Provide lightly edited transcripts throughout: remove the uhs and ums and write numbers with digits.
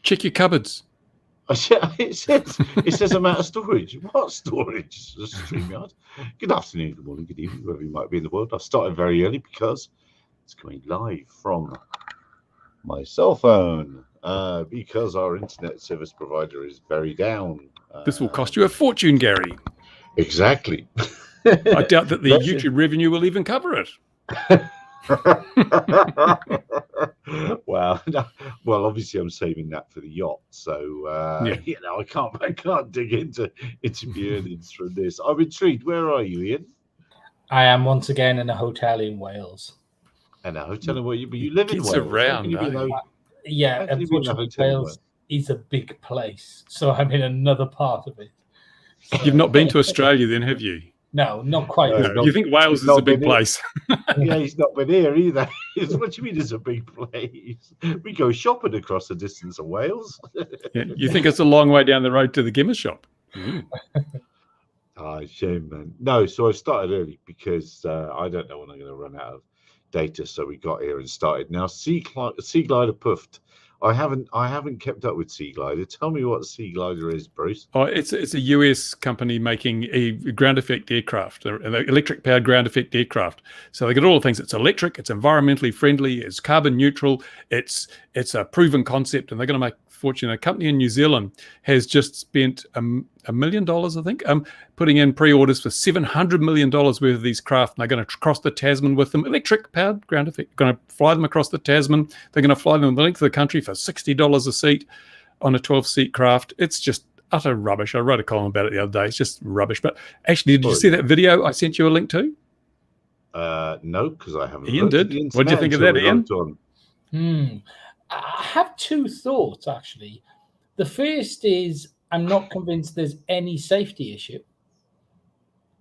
Check your cupboards. It says amount of storage. What storage? StreamYard. Good afternoon, good morning, good evening, wherever you might be in the world. I started very early because it's coming live from my cell phone because our internet service provider is very down. This will cost you a fortune, Gary. Exactly. I doubt that the YouTube revenue will even cover it. Well, obviously I'm saving that for the yacht, so I can't dig into the earnings from this. I'm intrigued. Where are you, Ian? I am once again in a hotel in Wales. And a hotel in Wales, but you live in Wales. Around, yeah, unfortunately, Wales is a big place, so I'm in another part of it. So, you've not been to Australia, then, have you? No, not quite. You think Wales is a big place? Yeah, he's not been here either. What do you mean it's a big place? We go shopping across the distance of Wales. Yeah, you think it's a long way down the road to the Gimmer shop? Shame, man. No, so I started early because I don't know when I'm going to run out of data. So we got here and started. Now, Sea Glider puffed. I haven't kept up with Sea Glider. Tell me what Sea Glider is, Bruce. Oh, it's a US company making a ground effect aircraft, an electric powered ground effect aircraft. So they got all the things. It's electric, it's environmentally friendly, it's carbon neutral, it's a proven concept, and they're going to make a fortune. A company in New Zealand has just spent $1 million, I think, putting in pre-orders for $700 million worth of these craft. And they're going to cross the Tasman with them, electric powered ground effect. Going to fly them across the Tasman. They're going to fly them the length of the country for $60 a seat on a 12-seat craft. It's just utter rubbish. I wrote a column about it the other day. It's just rubbish. But actually, did you see that video I sent you a link to? No, because I haven't. Ian did. What do you think of that, Ian? I have two thoughts, actually. The first is I'm not convinced there's any safety issue.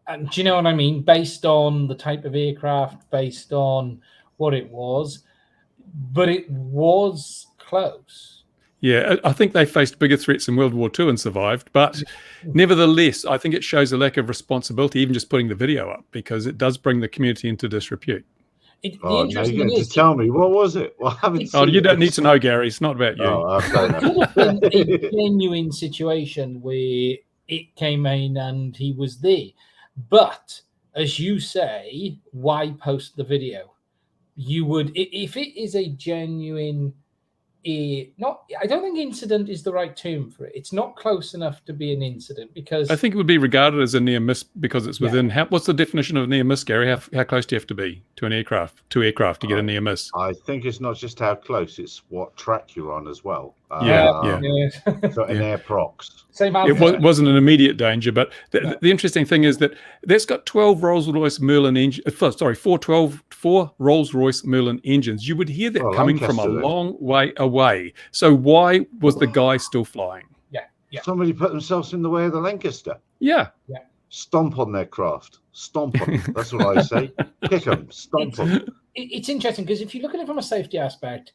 And do you know what I mean? Based on the type of aircraft, based on what it was, but it was close. Yeah, I think they faced bigger threats in World War II and survived. But nevertheless, I think it shows a lack of responsibility, even just putting the video up, because it does bring the community into disrepute. Now you're going to tell me, what was it? Well, I haven't seen you don't need to know, Gary. It's not about you. It could have been a genuine situation where it came in and he was there. But as you say, why post the video? You would, if it is a genuine, I don't think incident is the right term for it. It's not close enough to be an incident because I think it would be regarded as a near miss because it's within. What's the definition of near miss, Gary? How close do you have to be to an aircraft, to get a near miss? I think it's not just how close; it's what track you're on as well. So an air prox. It wasn't an immediate danger, but the interesting thing is that that's got 12 Rolls-Royce Merlin engines. Four Rolls-Royce Merlin engines. You would hear that coming from a long way away. So why was the guy still flying? Yeah. Somebody put themselves in the way of the Lancaster. Yeah. Stomp on their craft. Stomp on them. That's what I say. Kick them. Stomp them. It's interesting because if you look at it from a safety aspect,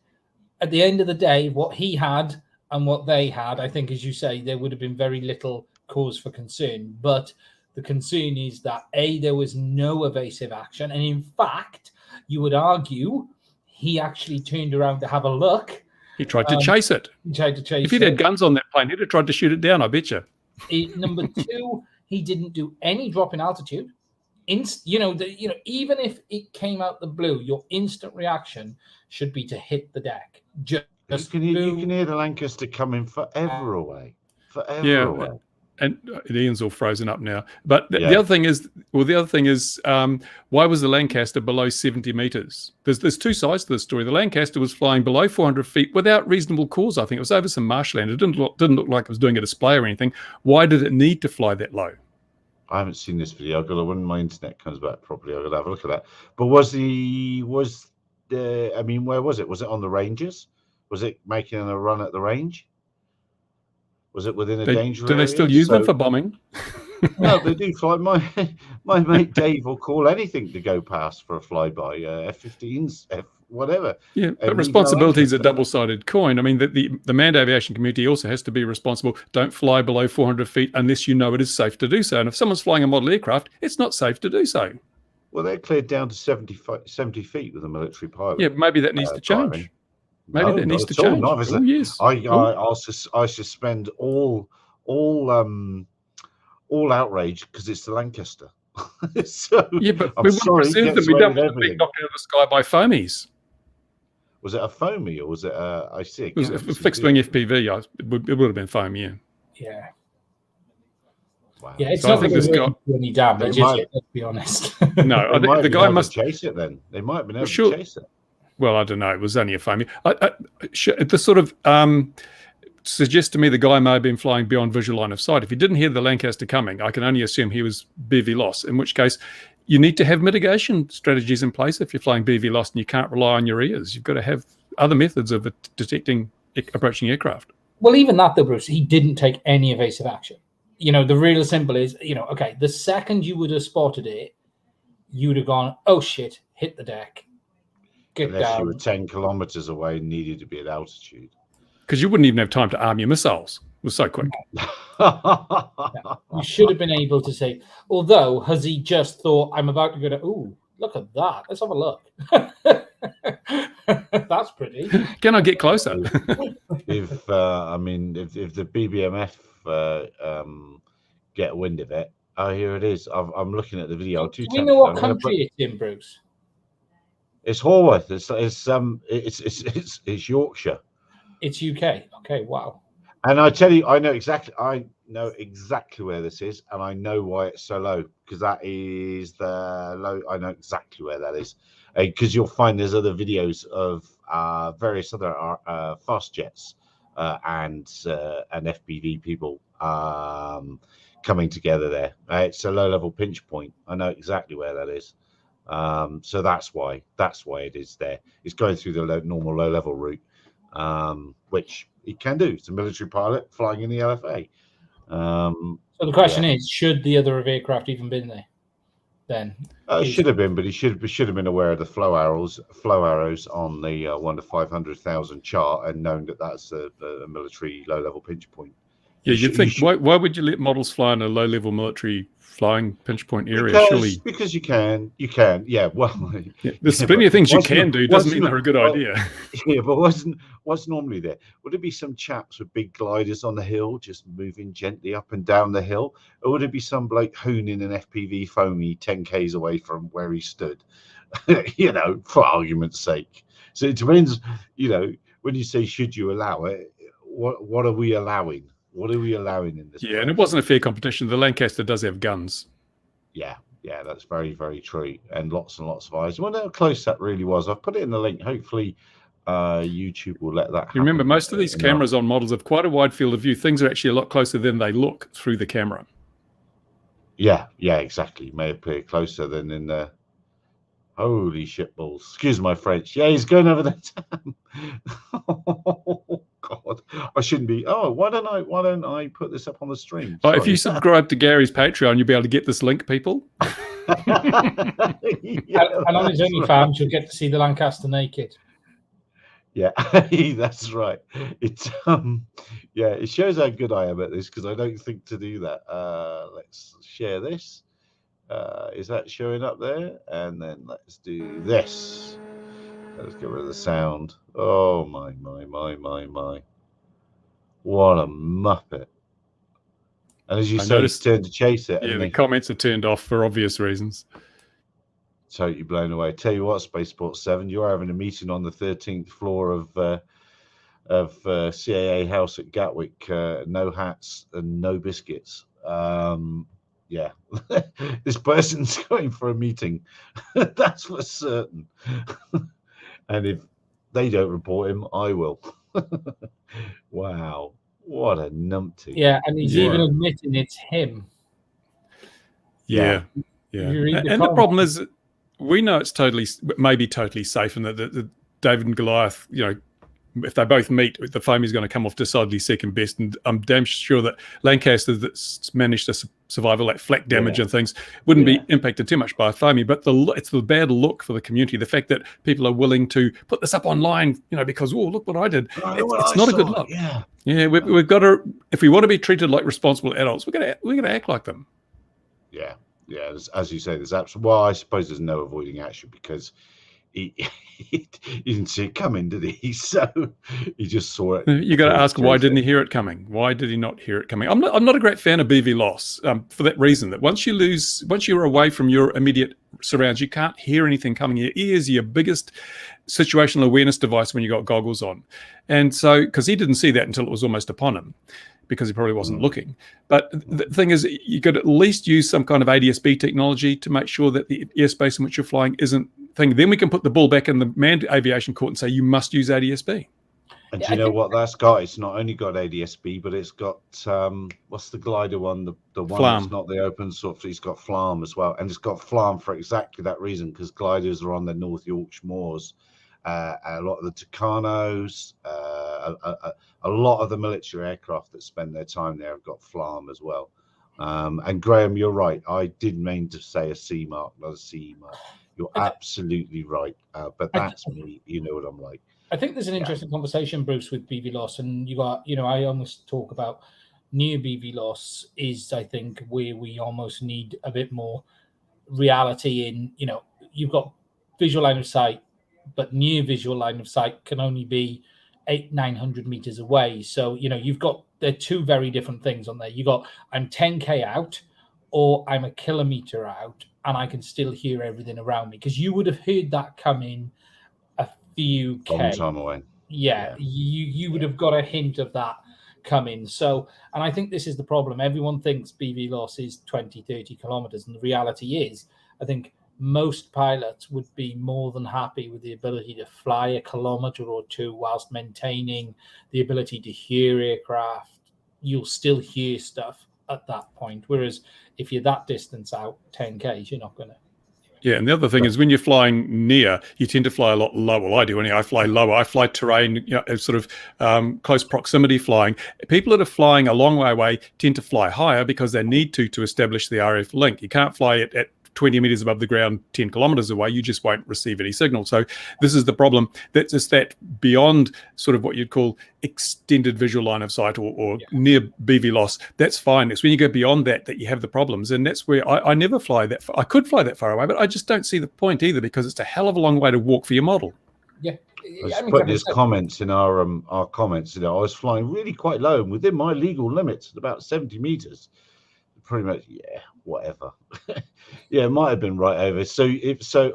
at the end of the day, what he had and what they had, I think, as you say, there would have been very little cause for concern. But the concern is that, A, there was no evasive action. And in fact, you would argue he actually turned around to have a look. He tried to chase it. If he'd had guns on that plane, he'd have tried to shoot it down, I bet you. Number two, he didn't do any drop in altitude. Even if it came out the blue, your instant reaction should be to hit the deck. You can hear the Lancaster coming forever away. Away. And Ian's all frozen up now. But the other thing is, why was the Lancaster below 70 meters? There's two sides to the story. The Lancaster was flying below 400 feet without reasonable cause. I think it was over some marshland. It didn't look like it was doing a display or anything. Why did it need to fly that low? I haven't seen this video. When my internet comes back properly, I've got to have a look at that. But where was it? Was it on the ranges? Was it making a run at the range? Was it within a danger area? Do they still use them for bombing? No, they do fly. My mate Dave will call anything to go past for a flyby, F-15s, whatever. Yeah, but responsibility is a double-sided coin. I mean, the manned aviation community also has to be responsible. Don't fly below 400 feet unless you know it is safe to do so. And if someone's flying a model aircraft, it's not safe to do so. Well, they're cleared down to 70 feet with a military pilot. Yeah, maybe that needs to change. Maybe No, that needs not to at all. change. Not as Oh, yes. I suspend all outrage because it's the Lancaster. So Yeah, but I'm we wouldn't sorry, preserve them. gets We away don't with want them being everything. knocked out of the sky by foamies. Was it a foamy or was it a? I see. It was Again, a fixed wing FPV. It would have been foam, yeah. Yeah. Wow. Yeah, it's So I not think going to this guy- do any damage, They is might- it? Let's be honest. No, I They think might the have been guy able must. to chase it then. They might have been able Sure. to chase it. Well, I don't know. It was only a foamy. The sort of suggests to me the guy may have been flying beyond visual line of sight. If he didn't hear the Lancaster coming, I can only assume he was BV lost, in which case you need to have mitigation strategies in place if you're flying BV lost and you can't rely on your ears. You've got to have other methods of detecting approaching aircraft. Well, even that though, Bruce, he didn't take any evasive action. You know, the real symbol is, okay, the second you would have spotted it, you'd have gone, oh shit, hit the deck, get Unless you down. were 10 kilometers away and needed to be at altitude. Because you wouldn't even have time to arm your missiles. It was so quick. You should have been able to say, although, has he just thought, I'm about to go to, ooh, look at that. Let's have a look. That's pretty. Can I get closer? if the BBMF get wind of it, oh, here it is. I'm looking at the video. Do we know what country it's in, Bruce? It's Haworth. It's Yorkshire. It's UK. Okay, wow. And I tell you, I know exactly where this is, and I know why it's so low, because that is the low. I know exactly where that is, because you'll find there's other videos of various other fast jets and FPV people coming together there. It's a low-level pinch point. I know exactly where that is. So that's why it is there. It's going through the normal low-level route, which it can do. It's a military pilot flying in the LFA. So the question is, should the other aircraft even been there? Then it should have been, but he should have been aware of the flow arrows on the 1 to 500,000 chart and known that that's a military low-level pinch point. Yeah, you'd think, why would you let models fly in a low-level military flying pinch point area? Because you can. Yeah, well, there's plenty of things you can do. Doesn't mean they're a good idea. Yeah, but what's normally there? Would it be some chaps with big gliders on the hill, just moving gently up and down the hill, or would it be some bloke hooning an FPV foamy 10 k's away from where he stood? For argument's sake. So it depends. When you say should you allow it, what are we allowing? What are we allowing in this? Yeah, and it wasn't a fair competition. The Lancaster does have guns. Yeah, that's very, very true. And lots of eyes. I wonder how close that really was. I've put it in the link. Hopefully, YouTube will let that happen. You remember, most of these cameras on models have quite a wide field of view. Things are actually a lot closer than they look through the camera. Yeah, exactly. You may appear closer than in the... Holy shit balls. Excuse my French. Yeah, he's going over the tam. Oh, God. I shouldn't be. Oh, why don't I put this up on the stream? Oh, if you subscribe to Gary's Patreon, you'll be able to get this link, people. And on his OnlyFans, you'll get to see the Lancaster naked. Yeah, that's right. It shows how good I am at this, because I don't think to do that. Let's share this. Is that showing up there? And then let's do this. Let's get rid of the sound. Oh my. What a muppet. And as you say, it's turned to chase it. Yeah, the comments are turned off for obvious reasons. Totally blown away. Tell you what, Spaceport 7, you're having a meeting on the 13th floor of CAA House at Gatwick. No hats and no biscuits. Yeah, this person's going for a meeting. That's for certain. And if they don't report him, I will. Wow, what a numpty. Yeah, and he's even admitting it's him. Yeah. And the problem is, we know it's maybe totally safe, and that the David and Goliath, if they both meet, the foamy's going to come off decidedly second best. And I'm damn sure that Lancaster, that's managed to survive all that flak damage and things, wouldn't be impacted too much by a foamy. But it's the bad look for the community. The fact that people are willing to put this up online, because, oh, look what I did. It's not a good look. Yeah, we've got to, if we want to be treated like responsible adults, we're going to act like them. Yeah. As you say, there's absolutely, well, I suppose there's no avoiding action, because he he didn't see it coming, did he? So he just saw it. You got to before ask, it why chased didn't he it. hear it coming? Why did he not hear it coming? I'm not a great fan of BV loss for that reason. That once you're away from your immediate surrounds, you can't hear anything coming. Your ears are your biggest situational awareness device when you got goggles on, and so because he didn't see that until it was almost upon him, because he probably wasn't looking. But the thing is, you could at least use some kind of ADS-B technology to make sure that the airspace in which you're flying isn't thing. Then we can put the ball back in the manned aviation court and say you must use ADS-B. And do you know what that's got? It's not only got ADS-B, but it's got what's the glider one? The one FLAM. that's not the open source. It's got FLAM as well, and it's got FLAM for exactly that reason, because gliders are on the North Yorkshire moors. A lot of the Tucanos, a lot of the military aircraft that spend their time there have got FLAM as well. And Graham, you're right. I did mean to say a C mark, not a CE mark. You're absolutely right. But that's me. You know what I'm like. I think there's an interesting conversation, Bruce, with BV loss, and I almost talk about near BV loss is, I think, where we almost need a bit more reality in, you've got visual line of sight, but near visual line of sight can only be 800-900 meters away. So, they're two very different things on there. You got, I'm 10K out, or I'm a kilometer out, and I can still hear everything around me, because you would have heard that come in few Long time away. Yeah. You would have got a hint of that coming. So, and I think this is the problem. Everyone thinks BV loss is 20-30 kilometers, and the reality is, I think most pilots would be more than happy with the ability to fly a kilometer or two whilst maintaining the ability to hear aircraft. You'll still hear stuff at that point, whereas if you're that distance out, 10Ks, you're not going to. Yeah, and the other thing is when you're flying near, you tend to fly a lot lower. Well, I do anyway. I fly lower. I fly terrain, sort of close proximity flying. People that are flying a long way away tend to fly higher because they need to establish the RF link. You can't fly it at 20 meters above the ground, 10 kilometers away. You just won't receive any signal. So this is the problem. That's just that beyond sort of what you'd call extended visual line of sight or near BV loss. That's fine. It's when you go beyond that you have the problems. And that's where I never fly that far. I could fly that far away, but I just don't see the point either, because it's a hell of a long way to walk for your model. Yeah. I was putting his comments in our comments. I was flying really quite low and within my legal limits at about 70 meters. Pretty much, whatever. It might have been right over.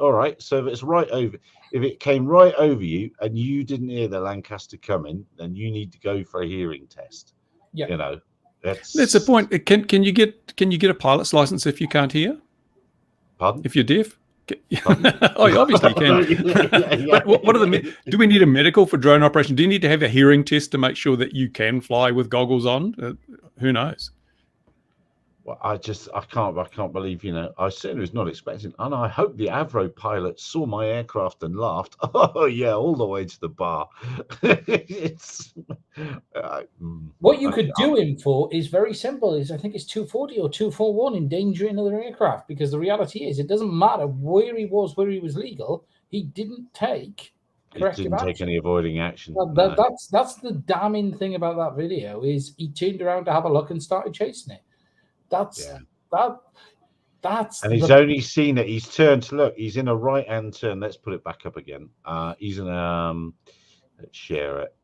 All right. So if it's right over, if it came right over you and you didn't hear the Lancaster coming, then you need to go for a hearing test. Yeah. That's the point. Can you get a pilot's license if you can't hear? Pardon? If you're deaf? Oh, you obviously can. But what are do we need a medical for drone operation? Do you need to have a hearing test to make sure that you can fly with goggles on? Who knows? Well, I can't believe, I certainly was not expecting, and I hope the Avro pilot saw my aircraft and laughed. Oh yeah, all the way to the bar. What you could do him for is very simple. I think it's 240 or 241, endangering another aircraft, because the reality is, it doesn't matter where he was legal, he didn't take corrective action. Take any avoiding action. That's the damning thing about that video, is he turned around to have a look and started chasing it. That's and he's only seen it. He's turned to look. He's in a right-hand turn. Let's put it back up again. He's in let's share it.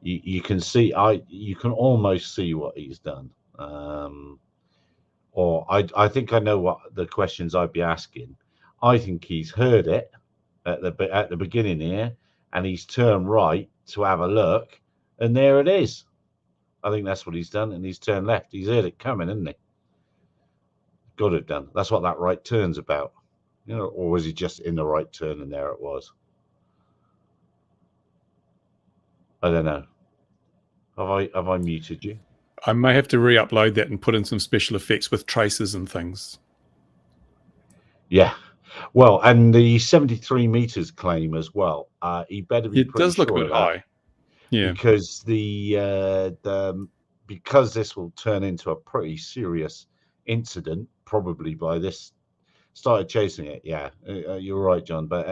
You can see. You can almost see what he's done. Or I think I know what the questions I'd be asking. I think he's heard it at the beginning here, and he's turned right to have a look, and there it is. I think that's what he's done, and he's turned left. He's heard it coming, hasn't he? Got to have done. That's what that right turn's about. Or was he just in the right turn and there it was? I don't know. Have I muted you? I may have to re-upload that and put in some special effects with traces and things. Yeah. Well, and the 73 meters claim as well. He better be. It does look a bit high. Yeah, because because this will turn into a pretty serious incident, probably by this started chasing it. Yeah, you're right, John. But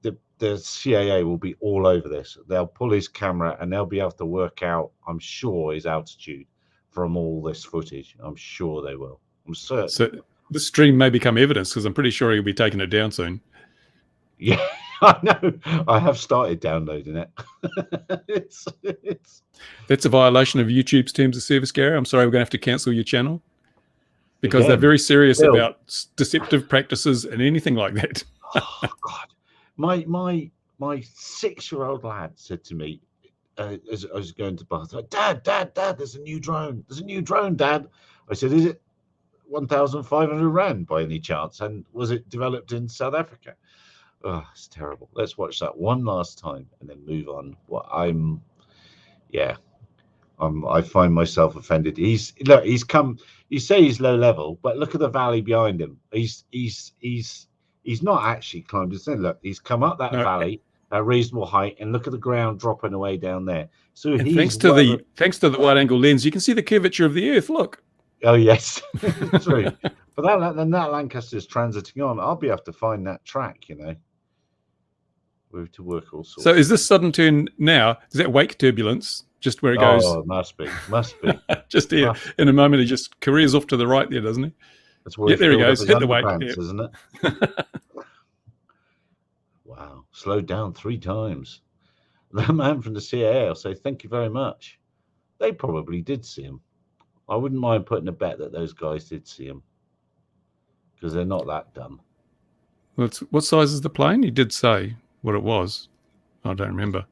the CAA will be all over this. They'll pull his camera and they'll be able to work out, I'm sure, his altitude from all this footage. I'm sure they will. I'm certain. So the stream may become evidence, because I'm pretty sure he'll be taking it down soon. Yeah, I know. I have started downloading it. it's That's a violation of YouTube's terms of service, Gary. I'm sorry, we're going to have to cancel your channel because they're again. very serious Still. about deceptive practices and anything like that. Oh God, my 6-year-old lad said to me as I was going to bath, Dad, there's a new drone. There's a new drone, Dad. I said, is it 1,500 rand by any chance? And was it developed in South Africa? Oh, it's terrible. Let's watch that one last time and then move on. Well, I find myself offended. He's come. You say he's low level, but look at the valley behind him. He's not actually climbed. Look, he's come up that valley at a reasonable height, and look at the ground dropping away down there. So and thanks to the wide angle lens, you can see the curvature of the Earth. Look. Oh yes, true. But that Lancaster's transiting on. I'll be able to find that track. Move to work all sorts. So is this sudden turn now? Is that wake turbulence? Just where it goes? Oh, must be. Just here in a moment, he just careers off to the right there, doesn't he? That's where there he goes. Hit the wake, isn't it? Wow, slowed down 3 times. The man from the CIA will say, "Thank you very much." They probably did see him. I wouldn't mind putting a bet that those guys did see him because they're not that dumb. What size is the plane? He did say what it was. I don't remember.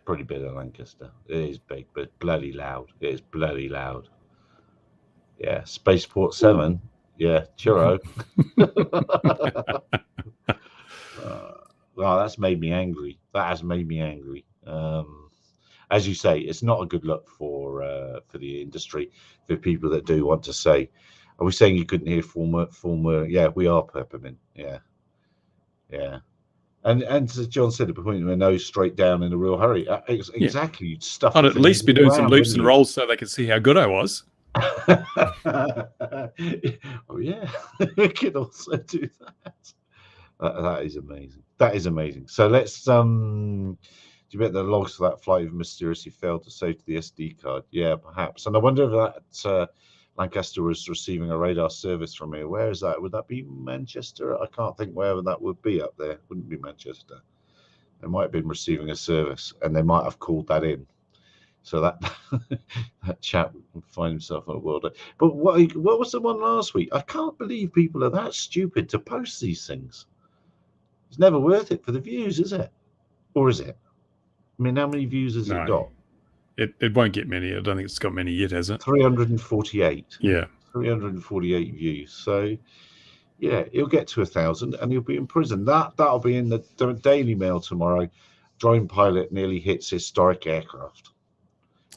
Pretty big at Lancaster. It is big, but bloody loud. It is bloody loud. Yeah, Spaceport 7. Yeah, churro. Well, that's made me angry. That has made me angry. As you say, it's not a good look for the industry, for people that do want to say, are we saying you couldn't hear former? Yeah, we are peppermint. Yeah. And as John said, at the point where nose straight down in a real hurry. Exactly. Stuff. I'd at least be doing some loops and rolls so they could see how good I was. Oh yeah, we could also do that. That is amazing. That is amazing. So let's do you bet the logs for that flight have mysteriously failed to save to the SD card? Yeah, perhaps. And I wonder if that Lancaster was receiving a radar service from here. Where is that? Would that be Manchester? I can't think where that would be up there. Wouldn't be Manchester. They might have been receiving a service, and they might have called that in. So that chap would find himself on a world. But what was the one last week? I can't believe people are that stupid to post these things. It's never worth it for the views, is it? Or is it? I mean, how many views has it got? It won't get many. I don't think it's got many yet, has it? 348. Yeah. 348 views. So, yeah, he'll get to 1,000 and he'll be in prison. That'll be in the Daily Mail tomorrow. Drone pilot nearly hits historic aircraft.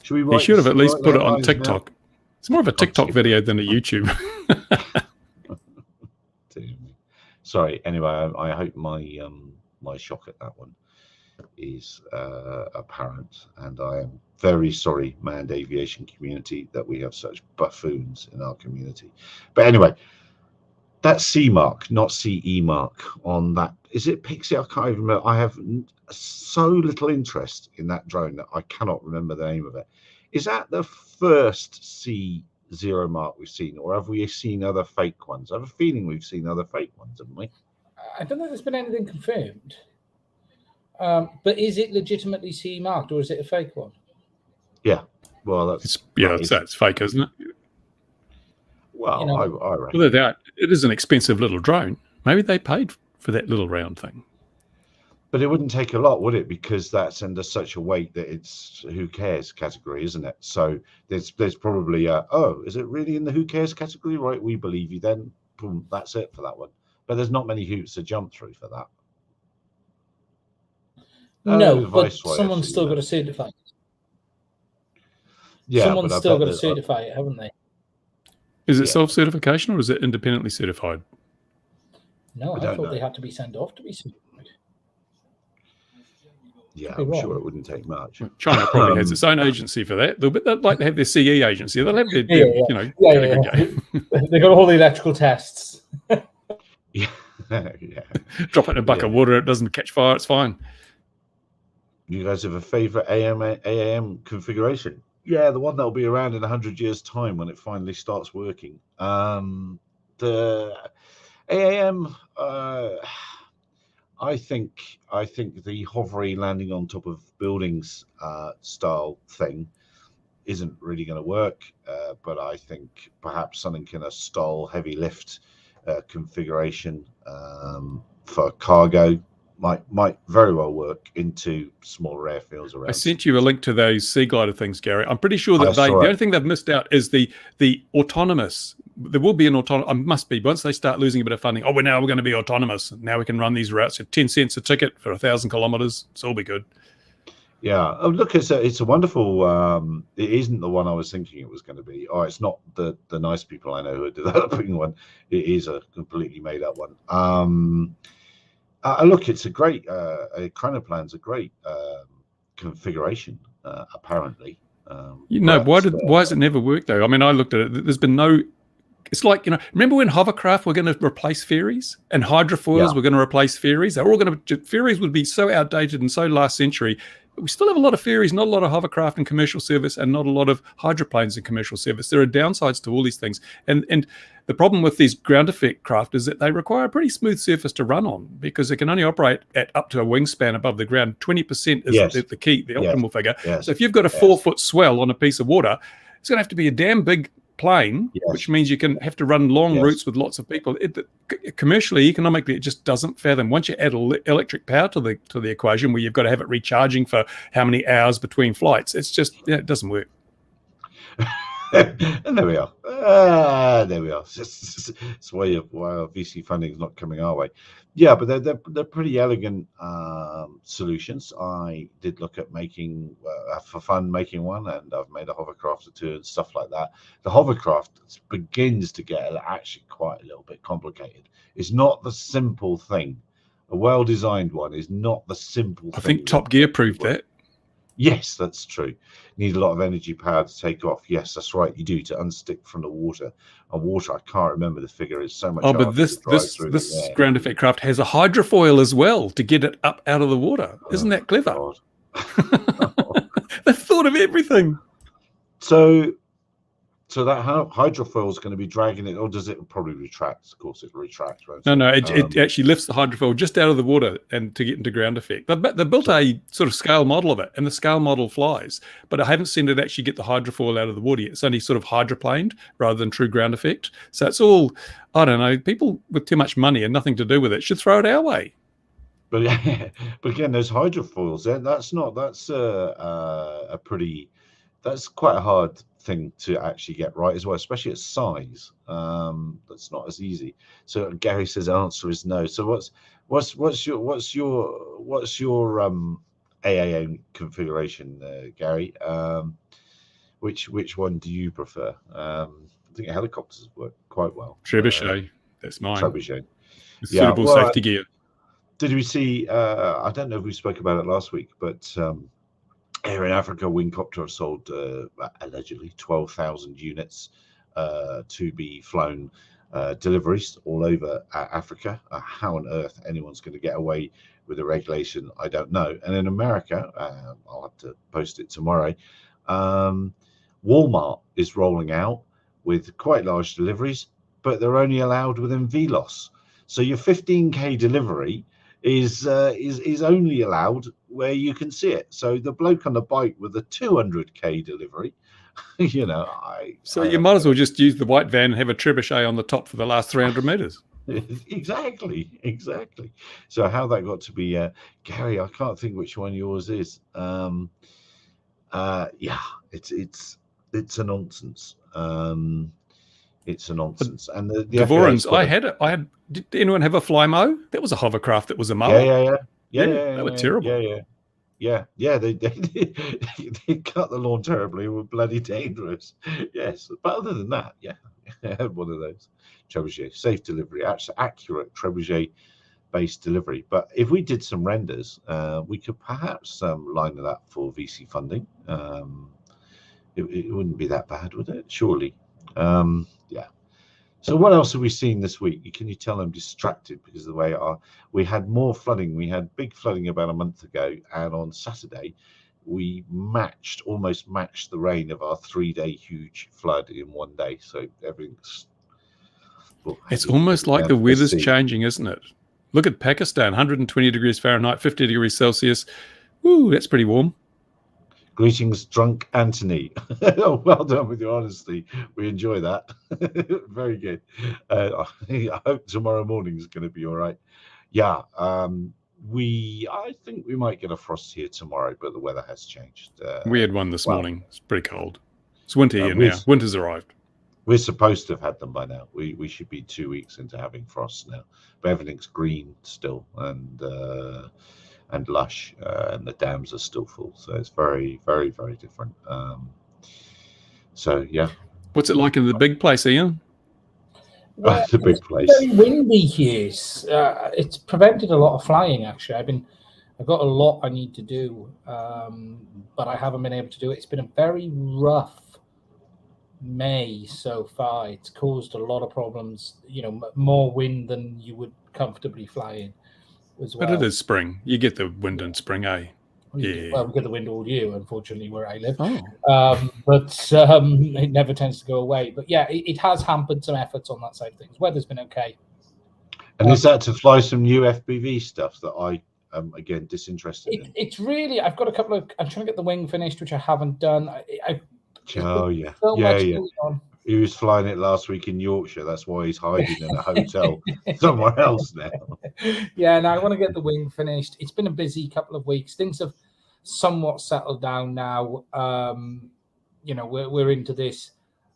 He should have at least put it on TikTok. Now? It's more of a TikTok video than a YouTube. Sorry. Anyway, I hope my shock at that one is apparent, and I am very sorry, manned aviation community, that we have such buffoons in our community. But anyway, that C mark, not CE mark on that. Is it Pixie? I can't even remember. I have so little interest in that drone that I cannot remember the name of it. Is that the first C0 mark we've seen, or have we seen other fake ones? I have a feeling we've seen other fake ones, haven't we? I don't think there's been anything confirmed. But is it legitimately CE marked, or is it a fake one? Yeah. Well, that's it's fake, isn't it? Well, I reckon. Well, it is an expensive little drone. Maybe they paid for that little round thing. But it wouldn't take a lot, would it? Because that's under such a weight that it's who cares category, isn't it? So there's probably is it really in the who cares category? Right, we believe you then. Boom, that's it for that one. But there's not many hoops to jump through for that. No, but someone's still got to certify it. Yeah, someone's still got to certify it, haven't they? Is it self-certification or is it independently certified? No, I thought they had to be sent off to be certified. Yeah, I'm sure it wouldn't take much. China probably has its own agency for that. They'd like to have their CE agency. They'll have their They've got all the electrical tests. Yeah. Drop it in a bucket of water, it doesn't catch fire, it's fine. You guys have a favorite AAM configuration? Yeah, the one that'll be around in 100 years' time when it finally starts working. The AAM, I think the hovery landing on top of buildings style thing isn't really going to work. But I think perhaps something in a stall heavy lift configuration for cargo might very well work into smaller airfields around. I sent you a link to those Sea Glider things, Gary. I'm pretty sure that I the saw it. only thing they've missed out is the autonomous. There will be an autonomous. Must be once they start losing a bit of funding. Oh, we're going to be autonomous. Now we can run these routes at 10 cents a ticket for 1,000 kilometers. It's all be good. Yeah. Oh, look, it's a wonderful. It isn't the one I was thinking it was going to be. Oh, it's not the nice people I know who are developing one. It is a completely made up one. Look, it's a great. Chronoplan's a great configuration. Apparently. Why has it never worked though? I mean, I looked at it. There's been no. It's like, remember when hovercraft were going to replace ferries and hydrofoils were going to replace ferries? They're all going to. Ferries would be so outdated and so last century. But we still have a lot of ferries, not a lot of hovercraft in commercial service, and not a lot of hydroplanes in commercial service. There are downsides to all these things, and the problem with these ground effect craft is that they require a pretty smooth surface to run on because they can only operate at up to a wingspan above the ground. 20% is the key, the optimal figure. Yes. So if you've got a 4-foot swell on a piece of water, it's going to have to be a damn big plane, which means you can have to run long routes with lots of people. Commercially, economically, it just doesn't fathom. Once you add electric power to the equation, where you've got to have it recharging for how many hours between flights, it's just it doesn't work. And there we are. There we are. It's why our VC funding is not coming our way. Yeah, but they're pretty elegant solutions. I did look at making for fun making one, and I've made a hovercraft or two and stuff like that. The hovercraft begins to get actually quite a little bit complicated. It's not the simple thing. A well-designed one is not the simple thing. I think Top Gear proved that. Yes, that's true. You need a lot of energy power to take off. Yes, that's right. You do, to unstick from the water. And water, I can't remember the figure. It's so much. Oh, but this ground effect craft has a hydrofoil as well to get it up out of the water. Isn't that clever? They've thought of everything. So that hydrofoil is going to be dragging it, or does it probably retract? Of course, it retracts. No, it actually lifts the hydrofoil just out of the water and to get into ground effect. They built a sort of scale model of it, and the scale model flies, but I haven't seen it actually get the hydrofoil out of the water yet. It's only sort of hydroplaned rather than true ground effect. So it's all, I don't know, people with too much money and nothing to do with it should throw it our way. But again, those hydrofoils, that's quite a hard thing to actually get right as well, especially at size. That's not as easy. So Gary says the answer is no. So what's your AAA configuration, Gary? Which one do you prefer? I think helicopters work quite well. Trebuchet, that's mine. Trebuchet. Suitable safety gear. Did we see? I don't know if we spoke about it last week, but Air in Africa Wingcopter have sold allegedly 12,000 units to be flown deliveries all over Africa. How on earth anyone's going to get away with the regulation, I don't know. And in America, I'll have to post it tomorrow, Walmart is rolling out with quite large deliveries, but they're only allowed within VLOS. So your 15K delivery is only allowed where you can see it. So the bloke on the bike with a 200K delivery, you might as well just use the white van and have a trebuchet on the top for the last 300 meters. Exactly. So how that got to be, Gary, I can't think which one yours is. It's a nonsense. It's a nonsense. And the Dvorin's, did anyone have a Flymo? That was a hovercraft that was a mower. Yeah. They were terrible. Yeah. They cut the lawn terribly. They were bloody dangerous. Yes. But other than that, I had one of those. Trebuchet, safe delivery, accurate Trebuchet based delivery. But if we did some renders, we could perhaps line it up for VC funding. It wouldn't be that bad, would it? Surely. So what else have we seen this week? Can you tell I'm distracted because of the way we had more flooding. We had big flooding about a month ago, and on Saturday we almost matched the rain of our 3-day huge flood in one day. So everything's it's almost like the weather's changing, isn't it? Look at Pakistan, 120 degrees Fahrenheit, 50 degrees Celsius. Ooh, that's pretty warm. Greetings, drunk Anthony. Oh, well done with your honesty. We enjoy that. Very good. I hope tomorrow morning is going to be all right. Yeah, I think we might get a frost here tomorrow, but the weather has changed. We had one this morning. It's pretty cold. It's winter here now. Winter's arrived. We're supposed to have had them by now. We should be 2 weeks into having frost now, but everything's green still and lush, and the dams are still full. So it's very, very, very different. So yeah. What's it like in the big place, Ian? Well, the big place. Very windy here. It's prevented a lot of flying. Actually, I've got a lot I need to do, but I haven't been able to do it. It's been a very rough May so far. It's caused a lot of problems. More wind than you would comfortably fly in. As well. But it is spring. You get the wind in spring, eh? Yeah. Well, we get the wind all year, unfortunately, where I live. Oh. But it never tends to go away. But yeah, it has hampered some efforts on that side of things. Weather's been okay. And is that to fly some new FPV stuff that I am, again, disinterested in? It's really, I've got a couple of, I'm trying to get the wing finished, which I haven't done. Oh, yeah. So yeah, much yeah. going on. He was flying it last week in Yorkshire. That's why he's hiding in a hotel somewhere else now. Yeah, no, I want to get the wing finished. It's been a busy couple of weeks. Things have somewhat settled down now. We're into this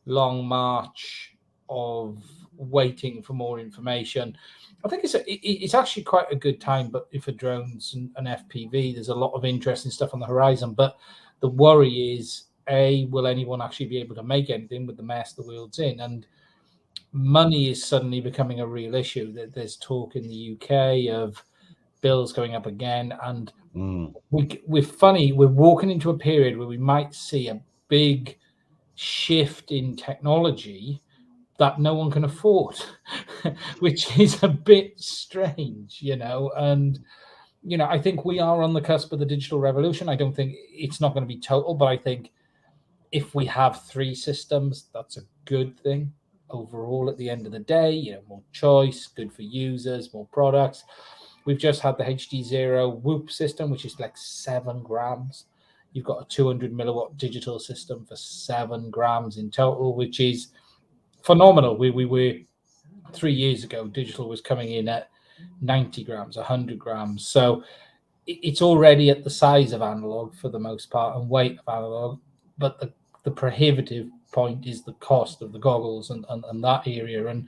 long march of waiting for more information. I think it's actually quite a good time, but for drones and FPV, there's a lot of interesting stuff on the horizon. But the worry is, will anyone actually be able to make anything with the mess the world's in? And money is suddenly becoming a real issue. There's talk in the UK of bills going up again, and we're walking into a period where we might see a big shift in technology that no one can afford, which is a bit strange, and I think we are on the cusp of the digital revolution. I don't think it's not going to be total, but I think if we have 3 systems, that's a good thing overall at the end of the day. More choice, good for users, more products. We've just had the HD0 Whoop system, which is like 7 grams. You've got a 200 milliwatt digital system for 7 grams in total, which is phenomenal. We were 3 years ago, digital was coming in at 90 grams, 100 grams. So it's already at the size of analog for the most part and weight of analog, but the prohibitive point is the cost of the goggles and that area. And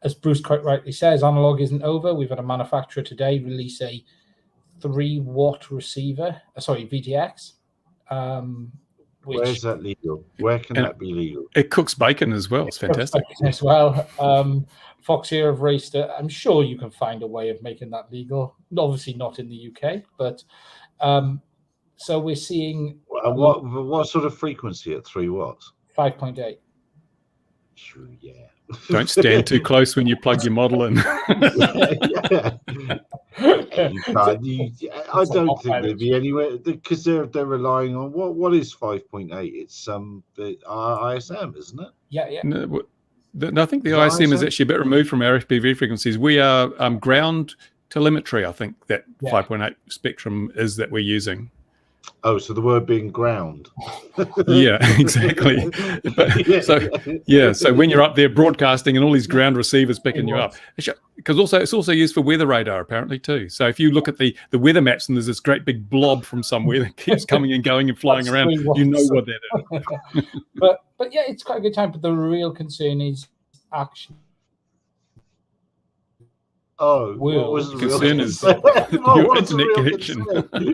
as Bruce quite rightly says, analog isn't over. We've had a manufacturer today release a 3-watt receiver, VTX. Where is that legal? Where can that be legal? It cooks bacon as well. It's fantastic. As well. Fox here have raced it. I'm sure you can find a way of making that legal. Obviously not in the UK, but so we're seeing what sort of frequency at 3 watts? 5.8. Sure, yeah. Don't stand too close when you plug your model in. I don't think there'd be anywhere, because they're relying on what is 5.8? It's the ISM, isn't it? Yeah. No, I think the ISM is actually a bit removed from our FPV frequencies. We are ground telemetry. I think that 5.8 spectrum is that we're using. Oh, so the word being ground. Yeah, exactly. So when you're up there broadcasting and all these ground receivers picking you up, because it's also used for weather radar apparently too. So if you look at the weather maps and there's this great big blob from somewhere that keeps coming and going and flying around, you know what that is. but yeah, it's quite a good time. But the real concern is actually. Oh, what was the real concern? Is your your internet connection.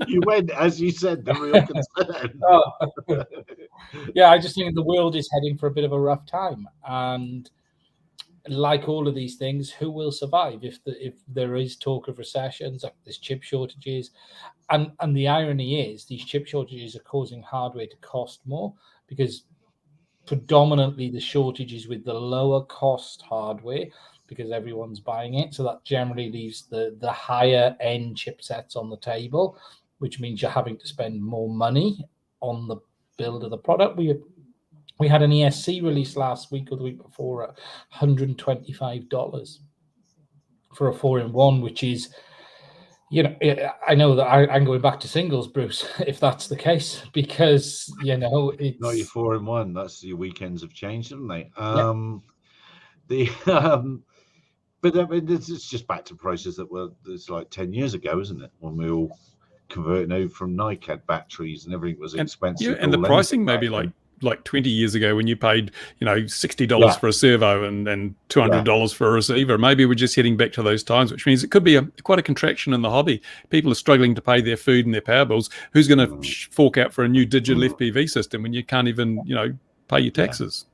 You went, as you said, the real concern. Yeah, I just think the world is heading for a bit of a rough time, and like all of these things, who will survive if there is talk of recessions, like there's chip shortages, and the irony is these chip shortages are causing hardware to cost more because predominantly the shortages with the lower cost hardware, because everyone's buying it. So that generally leaves the higher end chipsets on the table, which means you're having to spend more money on the build of the product. We had an ESC release last week or the week before at $125, for a 4-in-1, which is, you know, I know that I'm going back to singles, Bruce, if that's the case, because, you know, it's Not your 4-in-1. That's your weekends have changed, haven't they? But I mean, it's just back to prices that were it's like 10 years ago, isn't it? When we all converting over from NiCad batteries and everything was expensive. Yeah, and the all pricing back maybe then. like 20 years ago when you paid, you know, $60 Yeah. for a servo and $200 for a receiver. Maybe we're just heading back to those times, which means it could be quite a contraction in the hobby. People are struggling to pay their food and their power bills. Who's going to fork out for a new digital FPV system when you can't even, you know, pay your taxes?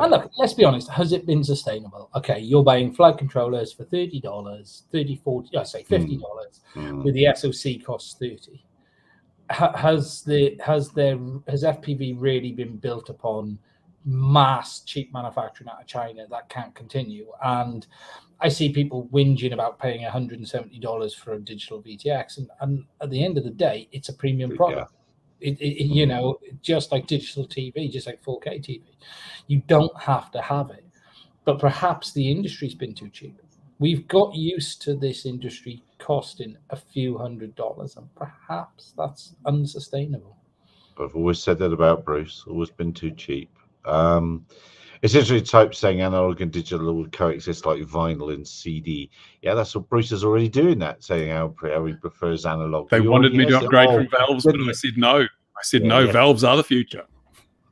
And look, let's be honest, has it been sustainable? Okay, you're buying flight controllers for $30, $30, $40, I say $50, with the SoC costs $30. Has FPV really been built upon mass cheap manufacturing out of China? That can't continue. And I see people whinging about paying $170 for a digital VTX, and at the end of the day, it's a premium product. You know, just like digital TV, just like 4K TV, you don't have to have it. But perhaps the industry's been too cheap. We've got used to this industry costing a few $100s, and perhaps that's unsustainable. I've always said that about Bruce. Always been too cheap. It's interesting type saying analog and digital will coexist like vinyl and CD. Yeah, that's what Bruce is already doing. That saying how he prefers analog. They wanted me to upgrade from valves, but I said no. I said no. Valves are the future.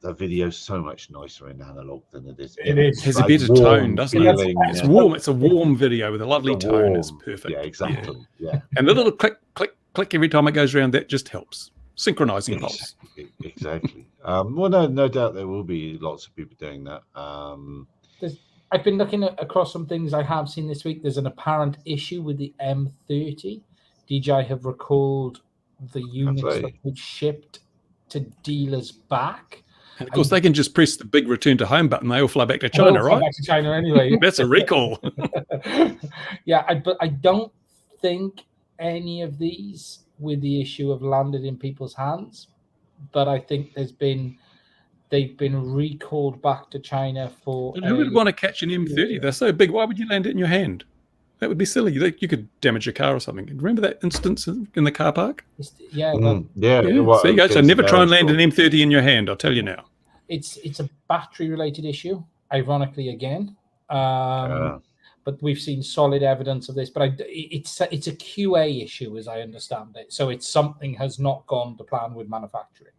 The video's so much nicer in analog than it is. It is. It has a better tone, doesn't it? It's warm. It's a warm video with a lovely tone. It's perfect. Yeah, exactly. Yeah. And the little click, click, click every time it goes around, that just helps. Synchronizing pulse. Exactly. Well, no doubt there will be lots of people doing that. I've been looking across some things I have seen this week. There's an apparent issue with the M30. DJI have recalled the units that they've shipped to dealers back. And of course, they can just press the big return to home button. They all fly back to China, right? Back to China anyway. That's a recall. Yeah, but I don't think any of these with the issue have landed in people's hands. But I think they've been recalled back to China for. Who would want to catch an M30? They're so big. Why would you land it in your hand? That would be silly. You could damage your car or something. Remember that instance in the car park? Yeah. Yeah. Well, there you go. So never try and land an M30 in your hand. I'll tell you now. It's a battery-related issue, ironically again. But we've seen solid evidence of this. But it's a QA issue, as I understand it. So it's something has not gone to plan with manufacturing.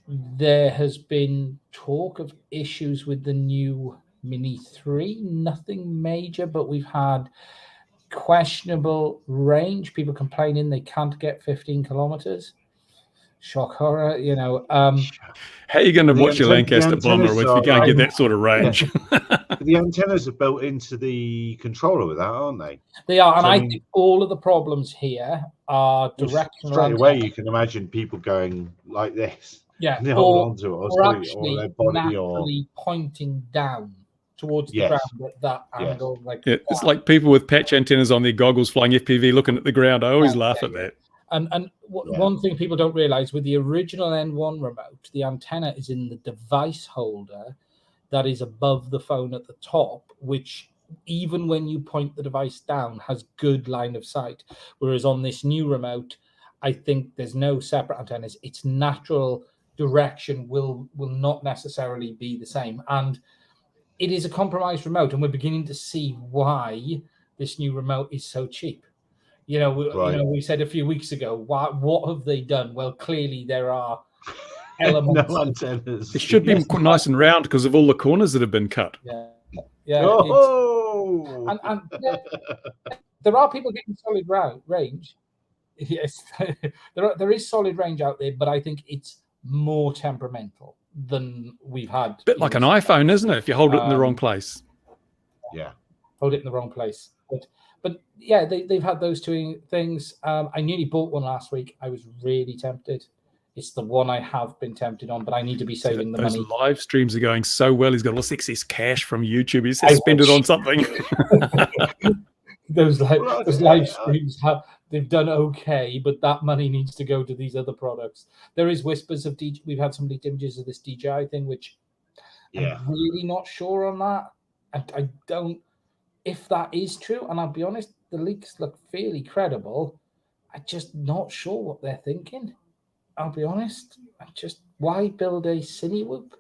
There has been talk of issues with the new Mini 3, nothing major, but we've had questionable range. People complaining they can't get 15 kilometers. Shock horror, you know. How are you going to watch your Lancaster bomber if you can't get that sort of range? The antennas are built into the controller with that, aren't they? They are, and I think all of the problems here are directional. Straight away, you can imagine people going like this. Yeah, or actually naturally pointing down towards the ground at that angle. It's like people with patch antennas on their goggles flying FPV looking at the ground. I always laugh at that. And one thing people don't realize, with the original N1 remote, the antenna is in the device holder that is above the phone at the top, which even when you point the device down has good line of sight. Whereas on this new remote, I think there's no separate antennas. Its natural direction will not necessarily be the same. And it is a compromised remote, and we're beginning to see why this new remote is so cheap. You know, we said a few weeks ago, what have they done? Well, clearly there are elements. No antennas. It should be nice and round because of all the corners that have been cut. Yeah. Oh! And there are people getting solid range. Yes, there is solid range out there, but I think it's more temperamental than we've had. A bit like an iPhone, isn't it? If you hold it in the wrong place. Yeah. Hold it in the wrong place. But yeah, they've had those two things. I nearly bought one last week. I was really tempted. It's the one I have been tempted on, but I need to be saving the money. Those live streams are going so well. He's got all this excess cash from YouTube. He's spend it on something. those live streams they've done okay, but that money needs to go to these other products. There is whispers of we've had some leaked images of this DJI thing, which I'm really not sure on that. I don't. if that is true, and I'll be honest, the leaks look fairly credible, I'm just not sure what they're thinking. I'll be honest. Why build a Cinewhoop?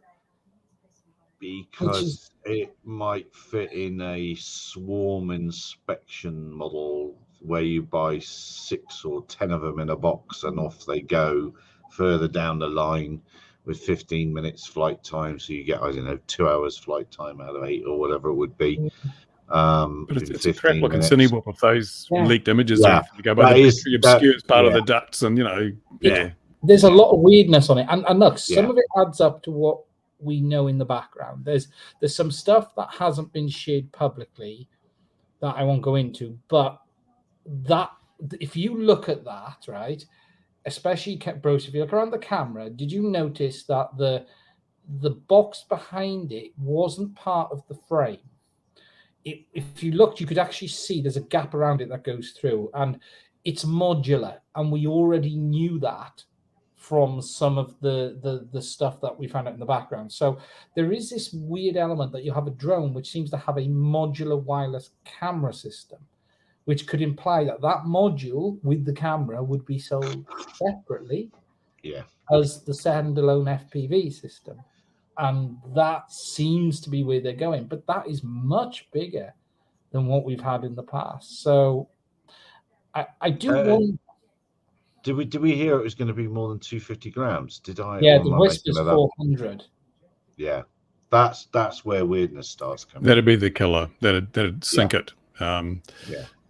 Because it might fit in a swarm inspection model where you buy 6 or 10 of them in a box and off they go further down the line with 15 minutes flight time. So you get, I don't know, 2 hours flight time out of 8 or whatever it would be. But it's a crap looking Cinewhoop of those leaked images. Yeah. You go by the obscure part of the ducts, and there's a lot of weirdness on it. And look, some of it adds up to what we know in the background. There's some stuff that hasn't been shared publicly that I won't go into, but that if you look at that, right, especially Bruce, if you look around the camera, did you notice that the box behind it wasn't part of the frame? If you looked, you could actually see there's a gap around it that goes through, and it's modular, and we already knew that from some of the stuff that we found out in the background. So there is this weird element that you have a drone which seems to have a modular wireless camera system, which could imply that module with the camera would be sold separately as the standalone FPV system. And that seems to be where they're going. But that is much bigger than what we've had in the past. So I do want... Did we hear it was going to be more than 250 grams? Did I? Yeah, the Whisper's 400. Yeah, that's where weirdness starts coming. That'd be the killer. That'd sink it.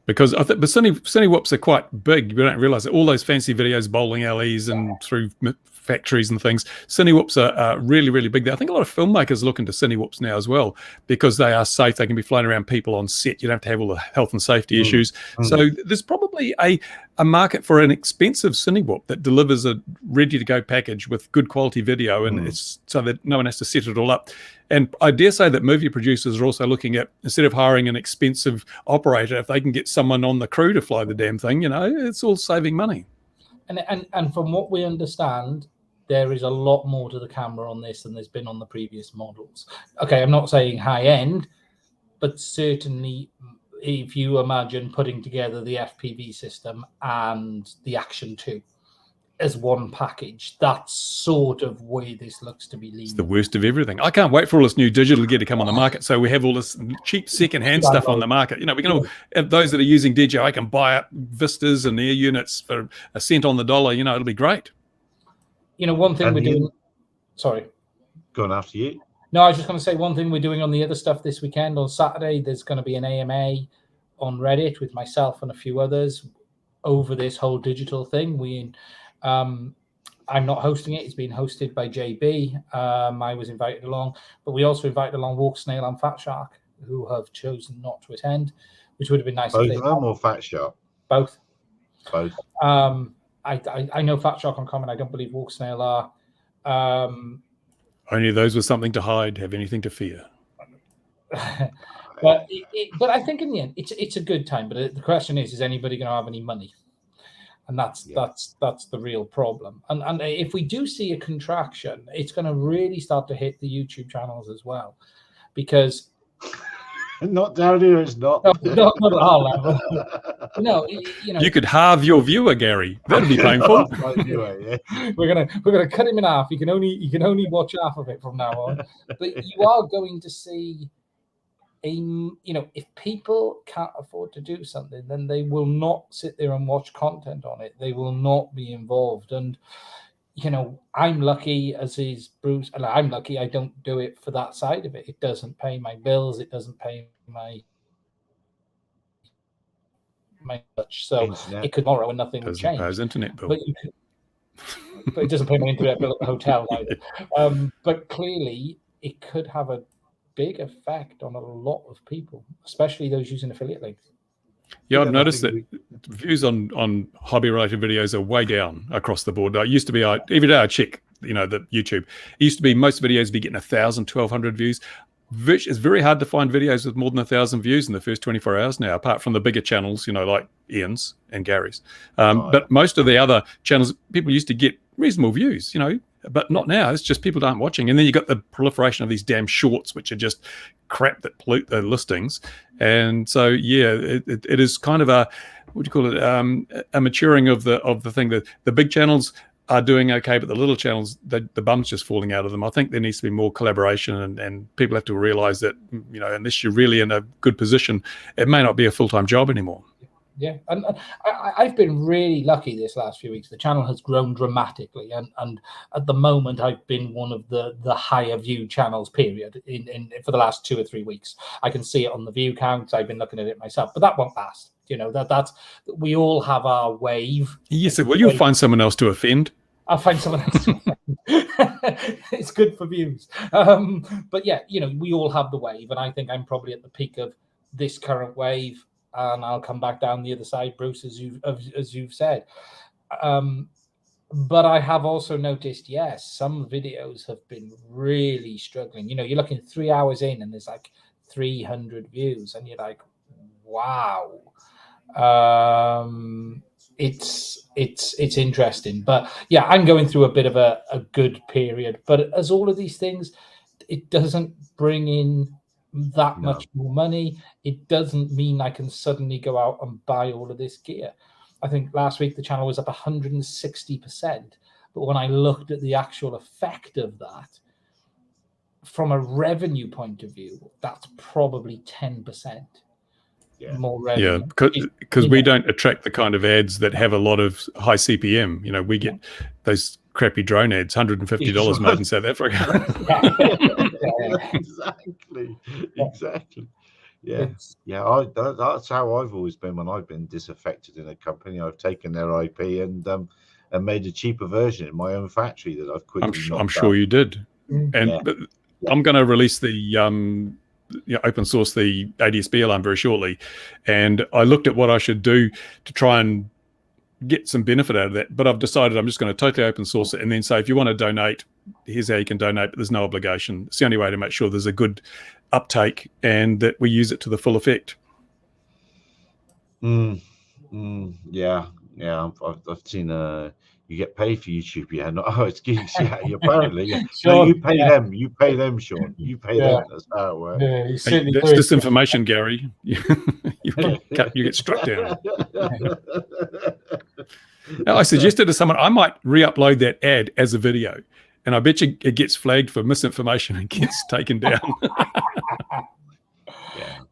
Because I think, but Cinewhoops are quite big. You don't realize that all those fancy videos, bowling alleys and through factories and things, Cinewhoops are really, really big. I think a lot of filmmakers look into Cinewhoops now as well because they are safe. They can be flying around people on set. You don't have to have all the health and safety issues. So there's probably a market for an expensive Cinewhoop that delivers a ready-to-go package with good quality video, and it's so that no one has to set it all up. And I dare say that movie producers are also looking at, instead of hiring an expensive operator, if they can get someone on the crew to fly the damn thing, it's all saving money. And from what we understand, there is a lot more to the camera on this than there's been on the previous models. Okay, I'm not saying high end, but certainly if you imagine putting together the FPV system and the Action 2 as one package, that's sort of where this looks to be leaning. It's the worst of everything. I can't wait for all this new digital gear to come on the market, so we have all this cheap second-hand stuff on the market. We can all have those that are using DJI can buy up Vistas and air units for a cent on the dollar. It'll be great. One thing we're doing... Sorry. Going after you. No, I was just going to say one thing we're doing on the other stuff this weekend. On Saturday, there's going to be an AMA on Reddit with myself and a few others over this whole digital thing. I'm not hosting it. It's being hosted by JB. I was invited along, but we also invited along Walk Snail and Fat Shark, who have chosen not to attend, which would have been nice. Both of them or Fat Shark? Both. Both. I know Fat Shark on common. I don't believe Walk Snail are. Only those with something to hide have anything to fear. But I think in the end, it's a good time. But the question is anybody going to have any money? And that's the real problem. And if we do see a contraction, it's going to really start to hit the YouTube channels as well, because not down here, it's not. No, not at our level. No, you could halve your viewer, Gary. That'd be painful. We're gonna cut him in half. You can only watch half of it from now on. But you are going to see if people can't afford to do something, then they will not sit there and watch content on it. They will not be involved. And, I'm lucky, as is Bruce, and I'm lucky I don't do it for that side of it. It doesn't pay my bills. It doesn't pay my much. So it could tomorrow and nothing would change. His internet bill. But it doesn't pay my internet bill at the hotel either. But clearly it could have a big effect on a lot of people, especially those using affiliate links. Yeah, I've noticed that views on hobby-related videos are way down across the board. It used to be, every day I check, the YouTube. It used to be most videos be getting 1,000, 1,200 views. It's very hard to find videos with more than 1,000 views in the first 24 hours now, apart from the bigger channels, like Ian's and Gary's. But most of the other channels, people used to get reasonable views, but not now. It's just people aren't watching. And then you got the proliferation of these damn shorts, which are just crap that pollute the listings. And so, yeah, it is kind of a, what do you call it, a maturing of the thing. That the big channels are doing okay, but the little channels, the bum's just falling out of them. I think there needs to be more collaboration, and people have to realize that, unless you're really in a good position, it may not be a full-time job anymore. Yeah, and I've been really lucky this last few weeks. The channel has grown dramatically, and at the moment, I've been one of the higher view channels, period, in for the last 2 or 3 weeks. I can see it on the view counts. I've been looking at it myself, but that won't last. That's we all have our wave. Yes, well, you'll find someone else to offend. I'll find someone else to offend. It's good for views. But yeah, we all have the wave, and I think I'm probably at the peak of this current wave, and I'll come back down the other side, Bruce, as you've said. But I have also noticed, yes, some videos have been really struggling. You're looking 3 hours in, and there's like 300 views, and you're like, wow. It's interesting, but yeah, I'm going through a bit of a good period. But as all of these things, it doesn't bring in that much more money. It doesn't mean I can suddenly go out and buy all of this gear. I think last week the channel was up 160%, but when I looked at the actual effect of that from a revenue point of view, that's probably 10%. More revenue. Yeah, because we don't attract the kind of ads that have a lot of high CPM. We get those crappy drone ads, $150 made in South Africa. Exactly. Yeah. That's how I've always been when I've been disaffected in a company. I've taken their IP and made a cheaper version in my own factory that I've quickly. I'm sure you did. And but I'm going to release the open source the ADSB alarm very shortly, and I looked at what I should do to try and get some benefit out of that, but I've decided I'm just going to totally open source it and then say, if you want to donate, here's how you can donate, but there's no obligation. It's the only way to make sure there's a good uptake and that we use it to the full effect. Yeah, I've seen you get paid for YouTube, it's gigs, apparently. Sure, you pay them, Sean. You pay them. That's how it works. That's disinformation, Gary. you get struck down. Now, I suggested to someone I might re-upload that ad as a video, and I bet you it gets flagged for misinformation and gets taken down.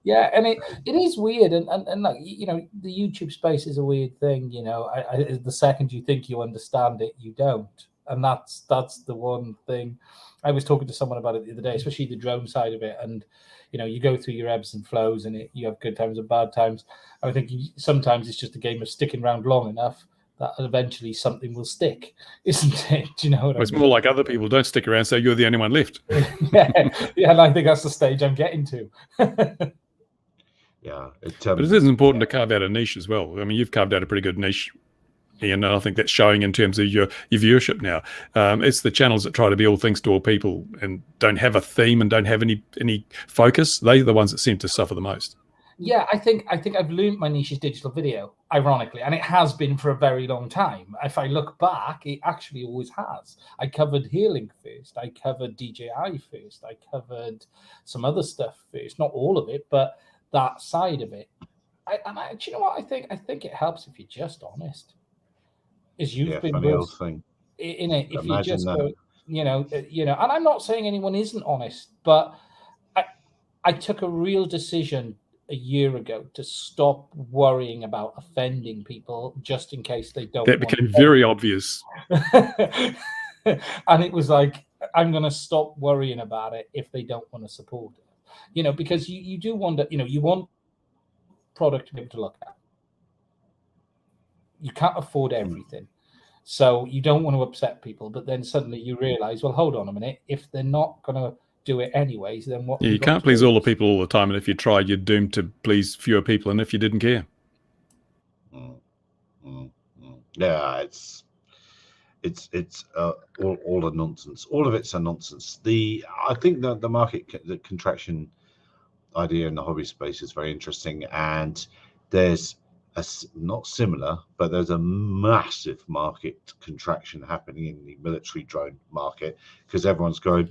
Yeah, and it is weird, and like, the YouTube space is a weird thing. The second you think you understand it, you don't, and that's the one thing. I was talking to someone about it the other day, especially the drone side of it, and you go through your ebbs and flows, and you have good times and bad times. I think sometimes it's just a game of sticking around long enough that eventually something will stick, isn't it? Do you know what I mean? It's more like other people don't stick around, so you're the only one left. yeah, and I think that's the stage I'm getting to. But it is important to carve out a niche as well. I mean, you've carved out a pretty good niche, Ian, and I think that's showing in terms of your viewership now. It's the channels that try to be all things to all people and don't have a theme and don't have any focus. They're the ones that seem to suffer the most. Yeah, I think I've learned my niche is digital video, ironically, and it has been for a very long time. If I look back, it actually always has. I covered Hearlink first. I covered DJI first. I covered some other stuff first. Not all of it, but that side of it. Do you know what I think? I think it helps if you're just honest. Is you've been in it. If you just go, and I'm not saying anyone isn't honest, but I took a real decision a year ago to stop worrying about offending people just in case they don't. That became very obvious. And it was like, I'm going to stop worrying about it if they don't want to support it. Because you do wonder, you want product to be able to look at. You can't afford everything. So you don't want to upset people, but then suddenly you realize, well, hold on a minute, if they're not going to do it anyways, then what? You can't please all the people all the time, and if you try, you're doomed to please fewer people. And if you didn't care, yeah, it's all a nonsense. All of it's a nonsense. I think that the the contraction idea in the hobby space is very interesting, and there's not similar, but there's a massive market contraction happening in the military drone market because everyone's going,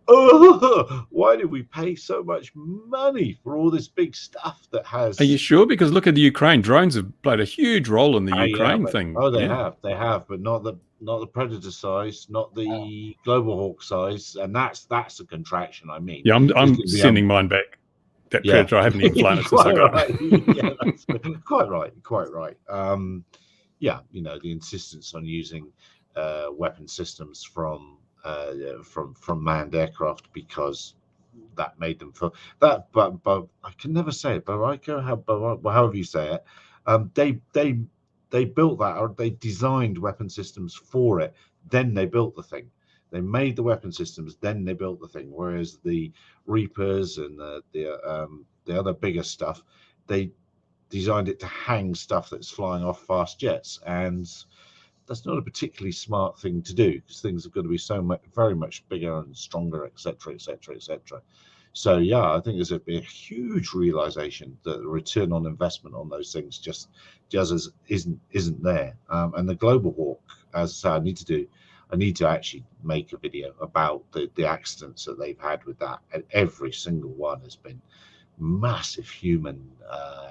oh, why do we pay so much money for all this big stuff that has? Are you sure? Because look at the Ukraine. Drones have played a huge role in the Ukraine thing. Oh, they have, but not the Predator size, not the Global Hawk size, and that's a contraction. I mean, yeah, I'm sending mine back. That Predator, I haven't even flown it since I got it. Yeah, that's quite right. Yeah, you know, the insistence on using weapon systems from manned aircraft because that made them feel that. But I can never say it. However you say it, they built that, or they designed weapon systems for it. Then they built the thing. They made the weapon systems, then they built the thing. Whereas the Reapers and the other bigger stuff, they designed it to hang stuff that's flying off fast jets, and that's not a particularly smart thing to do because things have got to be very much bigger and stronger, etc., etc., etc. So yeah, I think there's a huge realization that the return on investment on those things just isn't there. And the Global Hawk, as I say, I need to actually make a video about the accidents that they've had with that, and every single one has been massive human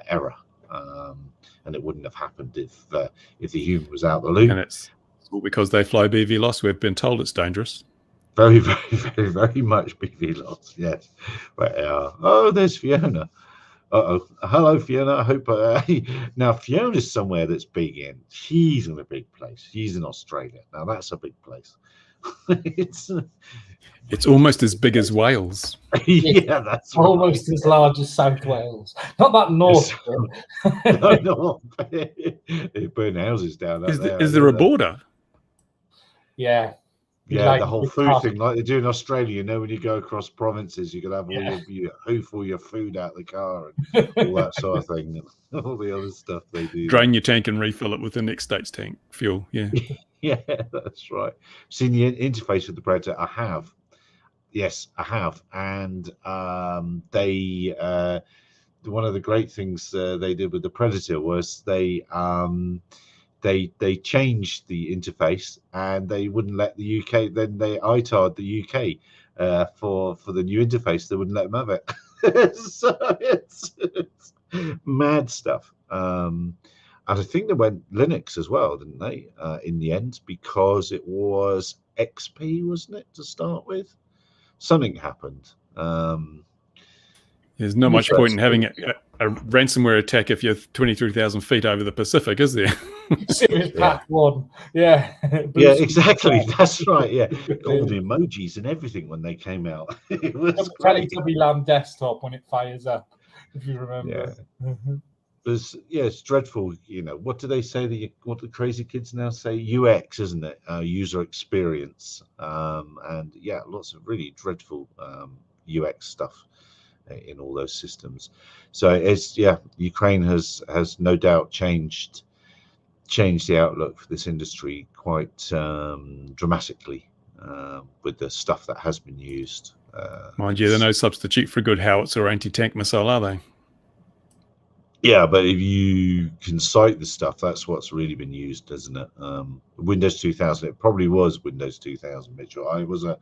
error, and it wouldn't have happened if the human was out the loop. And it's all because they fly BVLOS. We've been told it's dangerous. Very, very, very, very much BVLOS. Yes. But, oh, there's Fiona. Hello, Fiona. I hope now Fiona's somewhere that's big in. She's in a big place. She's in Australia. Now that's a big place. It's almost as big as Wales. Yeah, that's almost right. as large as South Wales. Not that north. I know. They burn houses down there. Is there a border? Yeah. Yeah, like the whole food thing, like they do in Australia. You know, when you go across provinces, you can have all your food out the car and all that sort of thing, and all the other stuff they do. Drain your tank and refill it with the next state's tank fuel. Yeah, yeah, that's right. Seen the interface with the Predator? I have. Yes, I have, and they one of the great things they did with the Predator was they changed the interface and they wouldn't let the UK. Then they ITAR'd the UK for the new interface. They wouldn't let them have it. So it's mad stuff. And I think they went Linux as well, didn't they? In the end, because it was XP, wasn't it, to start with? Something happened. There's not much point in having a ransomware attack if you're 23,000 feet over the Pacific, is there? Serious Path 1. Yeah. Yeah, exactly. That's right. Yeah. All the emojis and everything when they came out. It was Teletubby Land desktop when it fires up, if you remember. Yeah. It's dreadful. You know, what do they say? What the crazy kids now say? UX, isn't it? User experience. And yeah, lots of really dreadful UX stuff in all those systems. So Ukraine has no doubt changed the outlook for this industry quite dramatically with the stuff that has been used. Mind you, they're no substitute for a good howitzer or anti-tank missile, are they? Yeah, but if you can cite the stuff, that's what's really been used, isn't it? Windows 2000, it probably was Windows 2000, Mitchell. That was a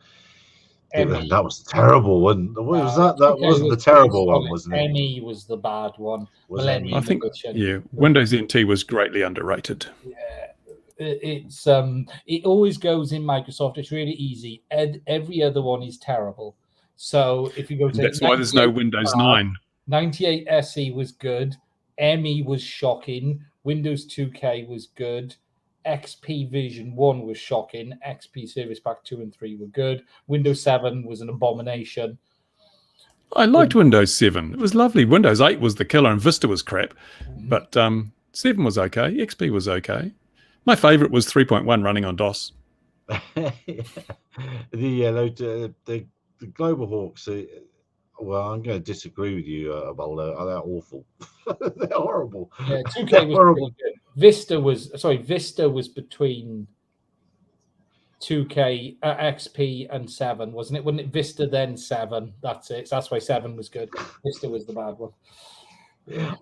terrible one. What was that? That wasn't the terrible one, wasn't it? ME was the bad one. I think, Windows NT was greatly underrated. Yeah, it's it always goes in Microsoft. It's really easy. Every other one is terrible. So if you go to that's why there's no Windows 9. 98 SE was good. ME was shocking. Windows 2K was good. XP Vision 1 was shocking. XP Service Pack 2 and 3 were good. Windows 7 was an abomination. I liked Windows 7. It was lovely. Windows 8 was the killer and Vista was crap. But 7 was okay. XP was okay. My favorite was 3.1 running on DOS. The Global Hawks, well, I'm going to disagree with you, Baldo. They're awful. They're horrible. Yeah, 2K was really good. Vista was between 2K, XP, and 7, wasn't it? Wasn't it Vista then 7? That's it. That's why 7 was good. Vista was the bad one.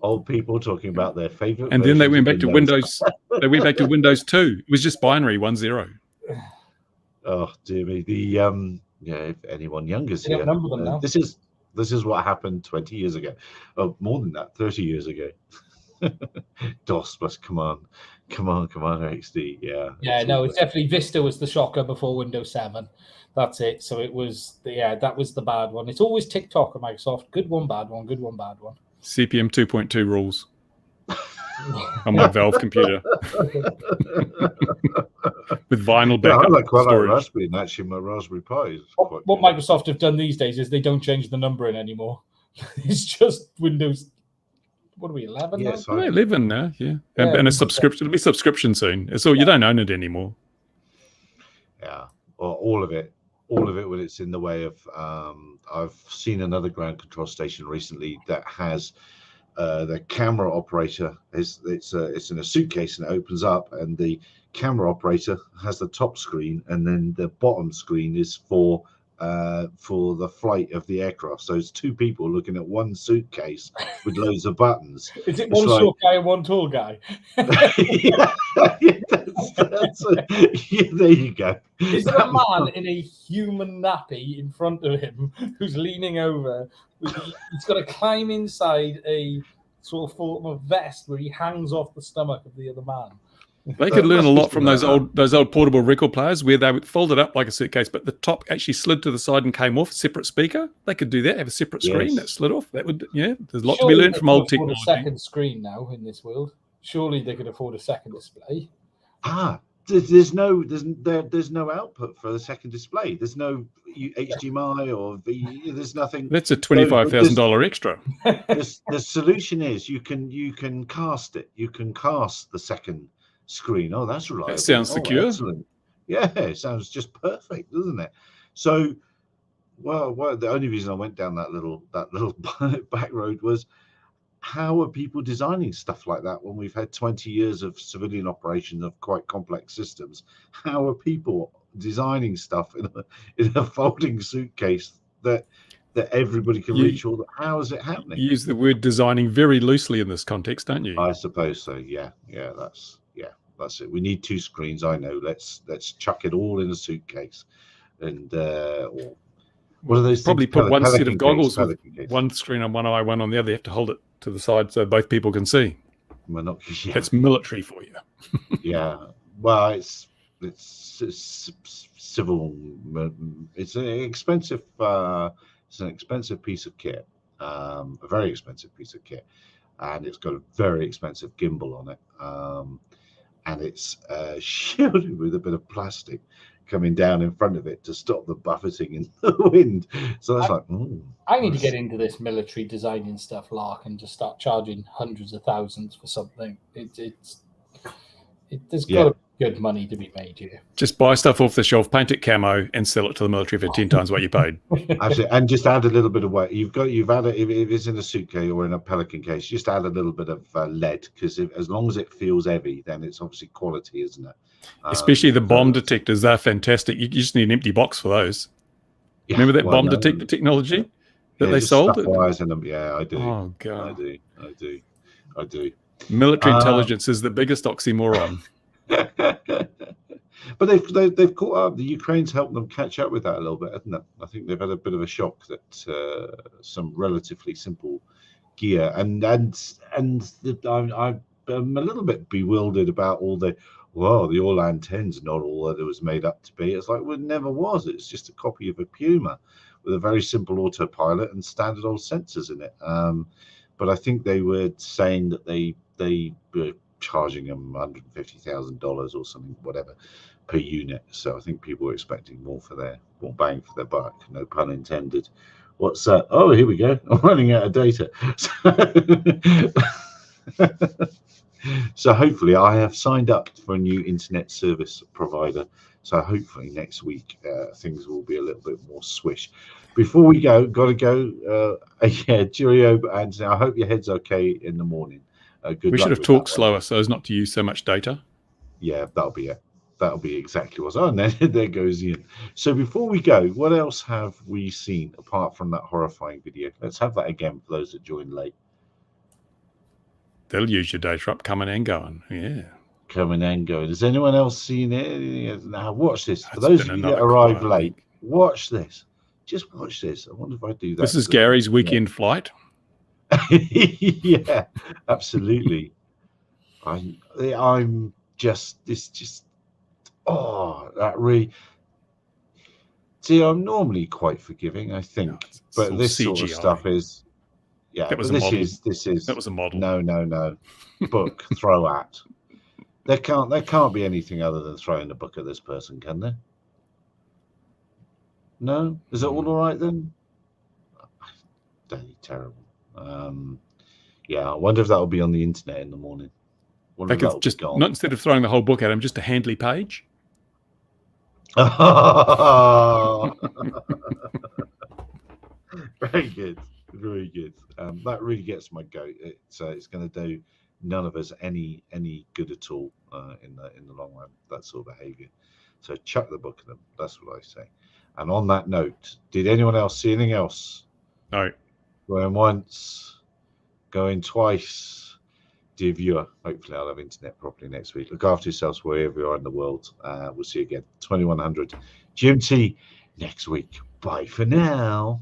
Old people talking about their favorite. And then they went versions back of to Windows. They went back to Windows 2. It was just binary 1-0. Oh dear me. If anyone younger's They don't here, number them now. this is what happened 20 years ago. Oh, more than that, 30 years ago. DOS plus command XD. Yeah, no, it's definitely Vista was the shocker before Windows 7. That's it. So it was, that was the bad one. It's always TikTok at Microsoft. Good one, bad one. Good one, bad one. CPM 2.2 rules on my Valve computer with vinyl Yeah, I backup like quite like storage. Raspberry, and actually my Raspberry Pi is quite What good. Microsoft have done these days is they don't change the numbering anymore. It's just Windows. What are we, 11? Yes, Oh, 11 now, yeah. And a subscription. It'll be subscription soon. It's all, you don't own it anymore. Yeah, or all of it when it's in the way of. I've seen another ground control station recently that has the camera operator it's in a suitcase and it opens up, and the camera operator has the top screen, and then the bottom screen is for the flight of the aircraft. So it's two people looking at one suitcase with loads of buttons. Is it one short guy and one tall guy? Yeah, there you go. Is there a man in a human nappy in front of him who's leaning over? He's got to climb inside a sort of form of vest where he hangs off the stomach of the other man. They could learn a lot from those old portable record players where they would fold it up like a suitcase, but the top actually slid to the side and came off. Separate speaker. They could do that. Have a separate screen that slid off. That would, there's a lot to be learned from old technology. A second screen now in this world. Surely they could afford a second display. There's no output for the second display. There's no HDMI or there's nothing. That's a $25,000 extra. The solution is you can cast it. You can cast the second screen. Oh, that's reliable. That sounds secure. Excellent. Yeah, it sounds just perfect, doesn't it? So, well, the only reason I went down that little back road was, how are people designing stuff like that when we've had 20 years of civilian operation of quite complex systems? How are people designing stuff in a folding suitcase that everybody can reach? How is it happening? You use the word designing very loosely in this context, don't you? I suppose so. Yeah, that's it. We need two screens. I know. Let's chuck it all in a suitcase, and what are those? Probably put one set of goggles with case. One screen on one eye, one on the other. You have to hold it to the side so both people can see. Yeah. That's military for you. Yeah. Well, it's civil. It's an expensive. It's an expensive piece of kit. A very expensive piece of kit, and it's got a very expensive gimbal on it. And it's shielded with a bit of plastic coming down in front of it to stop the buffeting in the wind. So that's I need to get into this military designing stuff, Lark, and just start charging hundreds of thousands for something. There's got to be good money to be made here. Just buy stuff off the shelf, paint it camo, and sell it to the military for 10 times what you paid. Absolutely. And just add a little bit of weight. You've added, if it's in a suitcase or in a Pelican case, just add a little bit of lead, because as long as it feels heavy, then it's obviously quality, isn't it? Especially the bomb detectors, they're fantastic. You just need an empty box for those. Remember that bomb detector technology that they sold? Wires in them. Yeah, I do. Oh God, I do. Military intelligence is the biggest oxymoron. But they've caught up. The Ukraine's helped them catch up with that a little bit, hasn't it? I think they've had a bit of a shock that some relatively simple gear, and I'm a little bit bewildered about all the Orlan 10's not all that it was made up to be. It's like, well, it never was. It's just a copy of a Puma with a very simple autopilot and standard old sensors in it. But I think they were saying that they were charging them $150,000 or something, whatever, per unit. So I think people were expecting more bang for their buck. No pun intended. What's that? Oh, here we go. I'm running out of data. So hopefully I have signed up for a new internet service provider. So hopefully next week things will be a little bit more swish. Before we go, got to go. Cheerio, and I hope your head's okay in the morning. We should have talked slower so as not to use so much data. Yeah, that'll be it. That'll be exactly what's on. And then there goes Ian. So before we go, what else have we seen apart from that horrifying video? Let's have that again for those that joined late. They'll use your data up coming and going. Yeah. Coming and going. Has anyone else seen it? Now watch this. For It's those been of you that another arrive quiet late, week. watch this. Just watch this. I wonder if I do that. This is Gary's weekend flight. Yeah, absolutely. I'm just that really. See, I'm normally quite forgiving, I think, No, it's but all this sort of CGI. stuff is. Yeah, That was but a model. this is That was a model. no book throw at. There can't be anything other than throwing a book at this person, can there? No, is it all right then? Bloody terrible. Yeah, I wonder if that will be on the internet in the morning. Wonder They if could that'll be just gone. not, instead of throwing the whole book at him, just a handly page. Very good, very good. That really gets my goat. It's going to do none of us any good at all in the long run. That sort of behaviour. So chuck the book at them. That's what I say. And on that note, did anyone else see anything else? No. Going once, going twice. Dear viewer, hopefully I'll have internet properly next week. Look after yourselves wherever you are in the world. We'll see you again 2100 GMT next week. Bye for now.